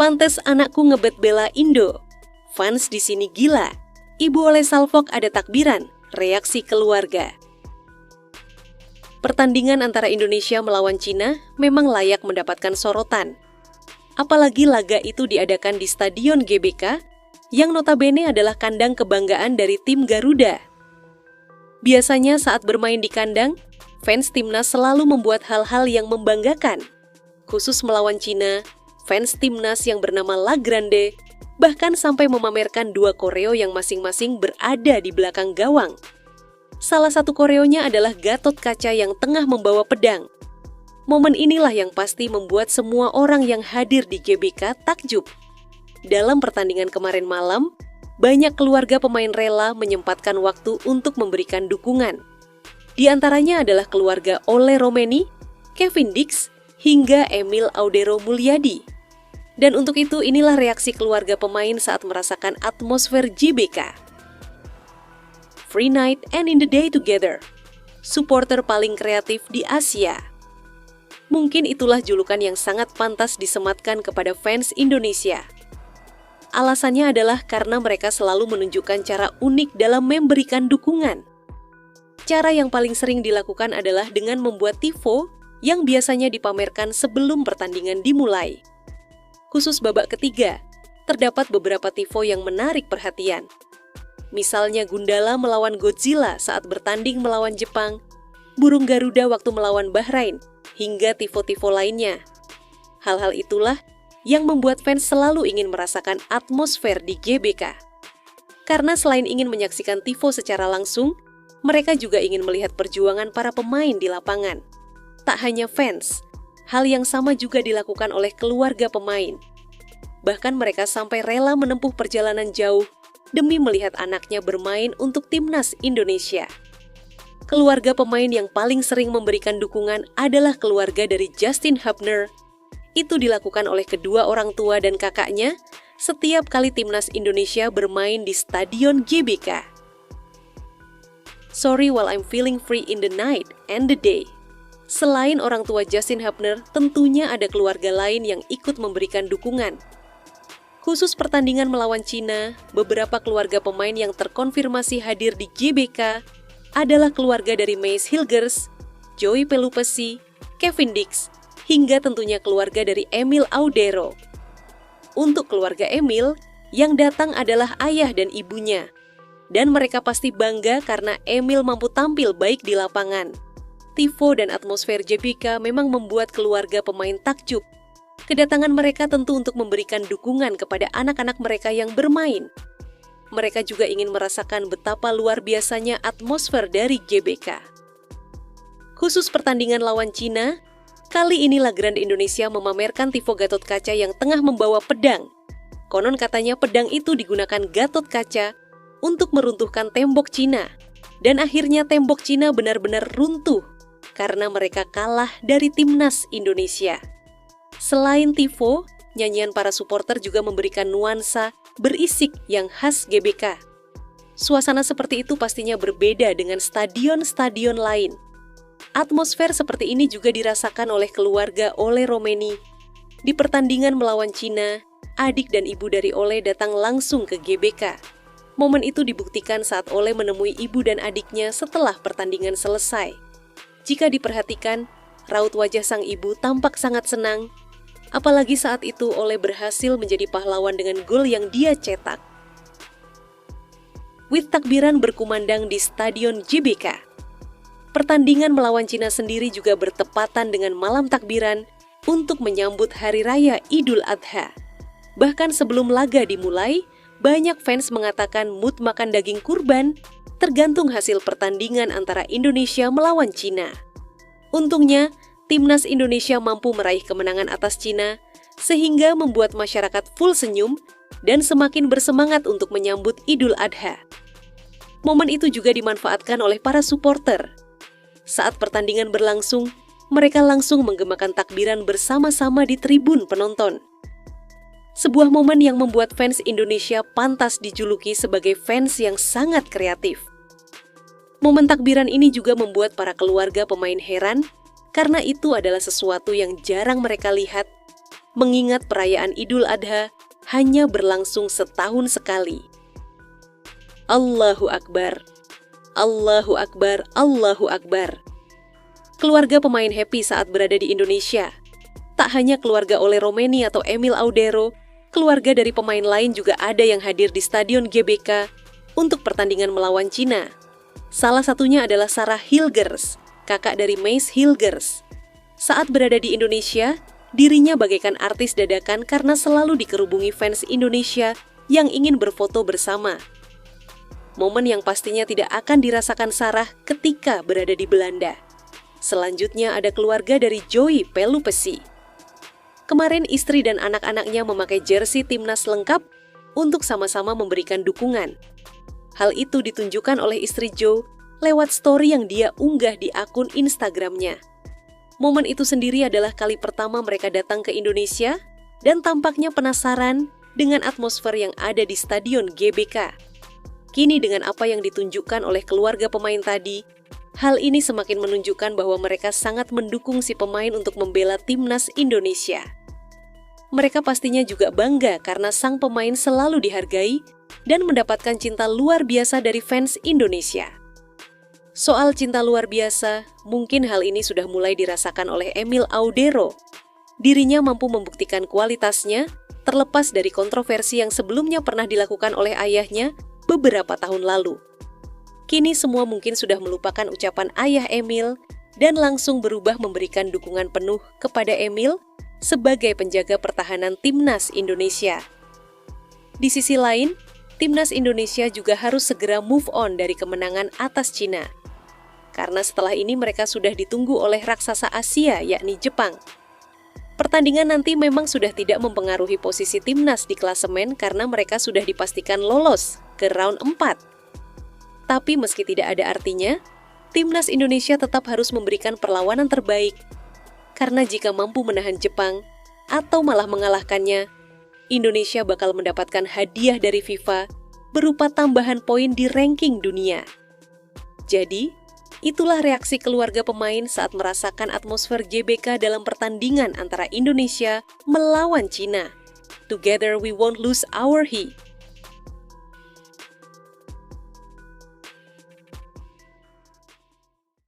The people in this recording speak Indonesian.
Pantes anakku ngebet bela Indo. Fans di sini gila. Ibu oleh salfok ada takbiran. Reaksi keluarga. Pertandingan antara Indonesia melawan Cina memang layak mendapatkan sorotan. Apalagi laga itu diadakan di Stadion GBK, yang notabene adalah kandang kebanggaan dari tim Garuda. Biasanya saat bermain di kandang, fans timnas selalu membuat hal-hal yang membanggakan. Khusus melawan Cina, fans timnas yang bernama La Grande bahkan sampai memamerkan dua koreo yang masing-masing berada di belakang gawang. Salah satu koreonya adalah Gatot Kaca yang tengah membawa pedang. Momen inilah yang pasti membuat semua orang yang hadir di GBK takjub. Dalam pertandingan kemarin malam, banyak keluarga pemain rela menyempatkan waktu untuk memberikan dukungan. Di antaranya adalah keluarga Ole Romeni, Kevin Dix, hingga Emil Audero Mulyadi. Dan untuk itu inilah reaksi keluarga pemain saat merasakan atmosfer GBK. Free night and in the day together. Supporter paling kreatif di Asia. Mungkin itulah julukan yang sangat pantas disematkan kepada fans Indonesia. Alasannya adalah karena mereka selalu menunjukkan cara unik dalam memberikan dukungan. Cara yang paling sering dilakukan adalah dengan membuat tifo yang biasanya dipamerkan sebelum pertandingan dimulai. Khusus babak ketiga, terdapat beberapa tifo yang menarik perhatian. Misalnya Gundala melawan Godzilla saat bertanding melawan Jepang, burung Garuda waktu melawan Bahrain, hingga tifo-tifo lainnya. Hal-hal itulah yang membuat fans selalu ingin merasakan atmosfer di GBK. Karena selain ingin menyaksikan tifo secara langsung, mereka juga ingin melihat perjuangan para pemain di lapangan. Tak hanya fans, hal yang sama juga dilakukan oleh keluarga pemain. Bahkan mereka sampai rela menempuh perjalanan jauh demi melihat anaknya bermain untuk timnas Indonesia. Keluarga pemain yang paling sering memberikan dukungan adalah keluarga dari Justin Hubner. Itu dilakukan oleh kedua orang tua dan kakaknya setiap kali timnas Indonesia bermain di Stadion GBK. Sorry while I'm feeling free in the night and the day. Selain orang tua Justin Hubner, tentunya ada keluarga lain yang ikut memberikan dukungan. Khusus pertandingan melawan Cina, beberapa keluarga pemain yang terkonfirmasi hadir di GBK adalah keluarga dari Mace Hilgers, Joey Pelupesi, Kevin Dix, hingga tentunya keluarga dari Emil Audero. Untuk keluarga Emil, yang datang adalah ayah dan ibunya. Dan mereka pasti bangga karena Emil mampu tampil baik di lapangan. Tifo dan atmosfer GBK memang membuat keluarga pemain takjub. Kedatangan mereka tentu untuk memberikan dukungan kepada anak-anak mereka yang bermain. Mereka juga ingin merasakan betapa luar biasanya atmosfer dari GBK. Khusus pertandingan lawan Cina, kali ini La Grande Indonesia memamerkan tifo Gatot Kaca yang tengah membawa pedang. Konon katanya pedang itu digunakan Gatot Kaca untuk meruntuhkan tembok Cina. Dan akhirnya tembok Cina benar-benar runtuh karena mereka kalah dari timnas Indonesia. Selain tifo, nyanyian para supporter juga memberikan nuansa berisik yang khas GBK. Suasana seperti itu pastinya berbeda dengan stadion-stadion lain. Atmosfer seperti ini juga dirasakan oleh keluarga Ole Romeni. Di pertandingan melawan Cina, adik dan ibu dari Ole datang langsung ke GBK. Momen itu dibuktikan saat Ole menemui ibu dan adiknya setelah pertandingan selesai. Jika diperhatikan, raut wajah sang ibu tampak sangat senang. Apalagi saat itu Ole berhasil menjadi pahlawan dengan gol yang dia cetak. With takbiran berkumandang di Stadion GBK. Pertandingan melawan Cina sendiri juga bertepatan dengan malam takbiran untuk menyambut Hari Raya Idul Adha. Bahkan sebelum laga dimulai, banyak fans mengatakan mood makan daging kurban tergantung hasil pertandingan antara Indonesia melawan Cina. Untungnya, timnas Indonesia mampu meraih kemenangan atas Cina, sehingga membuat masyarakat full senyum dan semakin bersemangat untuk menyambut Idul Adha. Momen itu juga dimanfaatkan oleh para supporter. Saat pertandingan berlangsung, mereka langsung menggemakan takbiran bersama-sama di tribun penonton. Sebuah momen yang membuat fans Indonesia pantas dijuluki sebagai fans yang sangat kreatif. Momen takbiran ini juga membuat para keluarga pemain heran, karena itu adalah sesuatu yang jarang mereka lihat, mengingat perayaan Idul Adha hanya berlangsung setahun sekali. Allahu Akbar, Allahu Akbar, Allahu Akbar. Keluarga pemain happy saat berada di Indonesia. Tak hanya keluarga Ole Romeni atau Emil Audero, keluarga dari pemain lain juga ada yang hadir di Stadion GBK untuk pertandingan melawan Cina. Salah satunya adalah Sarah Hilgers, kakak dari Mace Hilgers. Saat berada di Indonesia, dirinya bagaikan artis dadakan karena selalu dikerubungi fans Indonesia yang ingin berfoto bersama. Momen yang pastinya tidak akan dirasakan Sarah ketika berada di Belanda. Selanjutnya ada keluarga dari Joey Pelupesi. Kemarin istri dan anak-anaknya memakai jersey timnas lengkap untuk sama-sama memberikan dukungan. Hal itu ditunjukkan oleh istri Joe lewat story yang dia unggah di akun Instagramnya. Momen itu sendiri adalah kali pertama mereka datang ke Indonesia dan tampaknya penasaran dengan atmosfer yang ada di Stadion GBK. Kini dengan apa yang ditunjukkan oleh keluarga pemain tadi, hal ini semakin menunjukkan bahwa mereka sangat mendukung si pemain untuk membela timnas Indonesia. Mereka pastinya juga bangga karena sang pemain selalu dihargai dan mendapatkan cinta luar biasa dari fans Indonesia. Soal cinta luar biasa, mungkin hal ini sudah mulai dirasakan oleh Emil Audero. Dirinya mampu membuktikan kualitasnya, terlepas dari kontroversi yang sebelumnya pernah dilakukan oleh ayahnya beberapa tahun lalu. Kini semua mungkin sudah melupakan ucapan ayah Emil dan langsung berubah memberikan dukungan penuh kepada Emil sebagai penjaga pertahanan timnas Indonesia. Di sisi lain, timnas Indonesia juga harus segera move on dari kemenangan atas Cina. Karena setelah ini mereka sudah ditunggu oleh raksasa Asia, yakni Jepang. Pertandingan nanti memang sudah tidak mempengaruhi posisi timnas di klasemen karena mereka sudah dipastikan lolos ke round 4. Tapi meski tidak ada artinya, timnas Indonesia tetap harus memberikan perlawanan terbaik. Karena jika mampu menahan Jepang atau malah mengalahkannya, Indonesia bakal mendapatkan hadiah dari FIFA berupa tambahan poin di ranking dunia. Jadi, itulah reaksi keluarga pemain saat merasakan atmosfer GBK dalam pertandingan antara Indonesia melawan Cina. Together we won't lose our he.